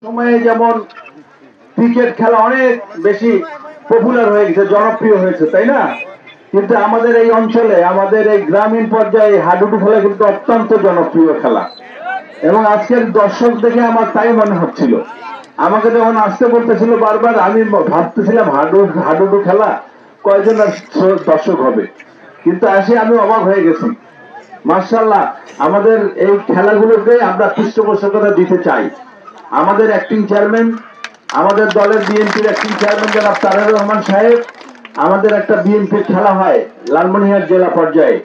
সময়ে যেমন ক্রিকেট খেলা অনেক বেশি পপুলার হয়ে গেছে, জনপ্রিয় হয়েছে, তাই না? কিন্তু আমাদের এই অঞ্চলে, আমাদের এই গ্রামীণ পর্যায়ে হাডুডু খেলা কিন্তু অত্যন্ত জনপ্রিয় খেলা। এবং আজকের দর্শক দেখে আমার তাই মনে হচ্ছিল, আমাকে যখন আসতে বলতেছিল বারবার, আমি ভাবতেছিলাম হাডুডু খেলা কয়জন দর্শক হবে, কিন্তু আসে আমি অবাক হয়ে গেছি। মাশাআল্লাহ, আমাদের এই খেলাগুলোকে আমরা পৃষ্ঠপোষকতা দিতে চাই। আমাদের অ্যাক্টিং চেয়ারম্যান, আমাদের দলের বিএনপির অ্যাক্টিং চেয়ারম্যান জনাব তারেক রহমান সাহেব, আমাদের একটা বিএনপির খেলা হয় লালমনিরহাট জেলা পর্যায়ে,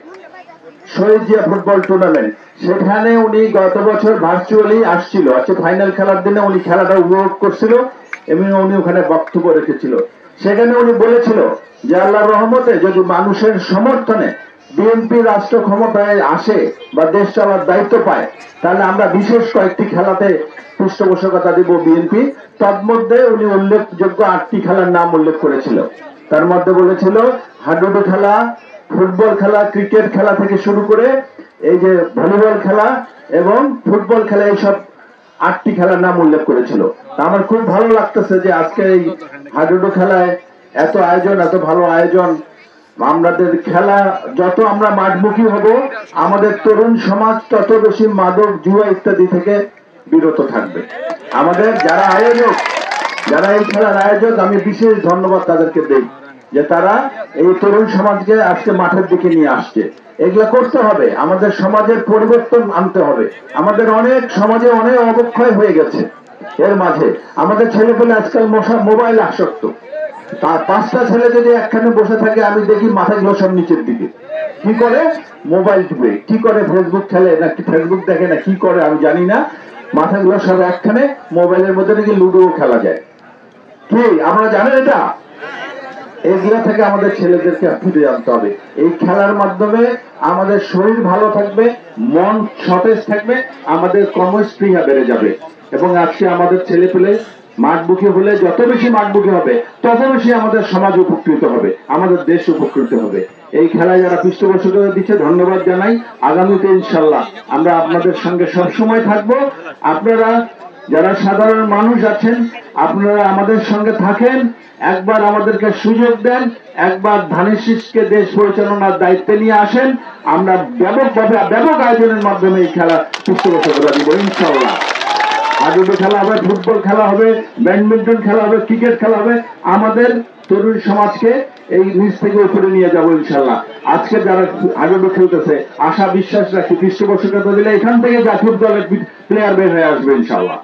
শহীদ জিয়া ফুটবল টুর্নামেন্ট। সেখানে উনি গত বছর ভার্চুয়ালি আসছিল, আজকে ফাইনাল খেলার দিনে উনি খেলাটা উপভোগ করছিল এবং উনি ওখানে বক্তব্য রেখেছিল। সেখানে উনি বলেছিল যে আল্লাহর রহমতে যদি মানুষের সমর্থনে বিএনপি রাষ্ট্র ক্ষমতায় আসে বা দেশ চালার দায়িত্ব পায়, তাহলে আমরা বিশেষ কয়েকটি খেলাতে পৃষ্ঠপোষকতা দিব বিএনপি। তন্মধ্যে উনি উল্লেখযোগ্য 8টি খেলার নাম উল্লেখ করেছিল। তার মধ্যে বলেছিল হাডুডু খেলা, ফুটবল খেলা, ক্রিকেট খেলা থেকে শুরু করে এই যে ভলিবল খেলা এবং ফুটবল খেলা, এইসব 8টি খেলার নাম উল্লেখ করেছিল। আমার খুব ভালো লাগতেছে যে আজকে এই হাডুডু খেলায় এত আয়োজন, এত ভালো আয়োজন। আমাদের খেলা যত আমরা মাঠমুখী হব, আমাদের তরুণ সমাজ তত বেশি মাদক, জুয়া ইত্যাদি থেকে বিরত থাকবে। আমাদের যারা আয়োজক, যারা এই খেলার আয়োজক, আমি বিশেষ ধন্যবাদ তাদেরকে দেই যে তারা এই তরুণ সমাজকে আজকে মাঠের দিকে নিয়ে আসছে। এগুলো করতে হবে, আমাদের সমাজের পরিবর্তন আনতে হবে। আমাদের অনেক সমাজে অনেক অবক্ষয় হয়ে গেছে। এর মাঝে আমাদের ছেলেপেলে আজকাল মোবাইল আসক্ত। তার 5টা ছেলে যদি একখানে বসে থাকে, আমি দেখি মাথাগুলো সব নিচের দিকে। কি করে? মোবাইল টিপে। কি করে? ফেসবুক খেলে নাকি ফেসবুক দেখে না কি করে আমি জানি না, মাথাগুলো সব একখানে। মোবাইলের মধ্যে নাকি লুডো খেলা যায়। কি আপনারা জানেন এটা? এগুলো থেকে আমাদের ছেলেদেরকে ফিরে আনতে হবে। এই খেলার মাধ্যমে আমাদের শরীর ভালো থাকবে, মন সতেজ থাকবে, আমাদের কর্মস্পৃহা বেড়ে যাবে। এবং আজকে আমাদের ছেলেপেলে মাঠমুখী হলে, যত বেশি মাঠমুখী হবে তত বেশি আমাদের সমাজ উপকৃত হবে, আমাদের দেশ উপকৃত হবে। এই খেলায় যারা পৃষ্ঠপোষকতা দিচ্ছে ধন্যবাদ জানাই। আগামীতে ইনশাল্লাহ আমরা আপনাদের সঙ্গে সবসময় থাকবো। আপনারা যারা সাধারণ মানুষ আছেন, আপনারা আমাদের সঙ্গে থাকেন, একবার আমাদেরকে সুযোগ দেন, একবার ধানের শীষকে দেশ পরিচালনার দায়িত্বে নিয়ে আসেন। আমরা ব্যাপক আয়োজনের মাধ্যমে এই খেলা পৃষ্ঠপোষকতা দিব ইনশাল্লাহ। হাডুডু খেলা হবে, ফুটবল খেলা হবে, ব্যাডমিন্টন খেলা হবে, ক্রিকেট খেলা হবে। আমাদের তরুণ সমাজকে এই নিচ থেকে উপরে নিয়ে যাবো ইনশাল্লাহ। আজকে যারা হাডুডু খেলতেছে, আশা বিশ্বাস রাখি পৃষ্ঠপোষকতা দিলে এখান থেকে জাতীয় দলের প্লেয়ার বের হয়ে আসবে ইনশাল্লাহ।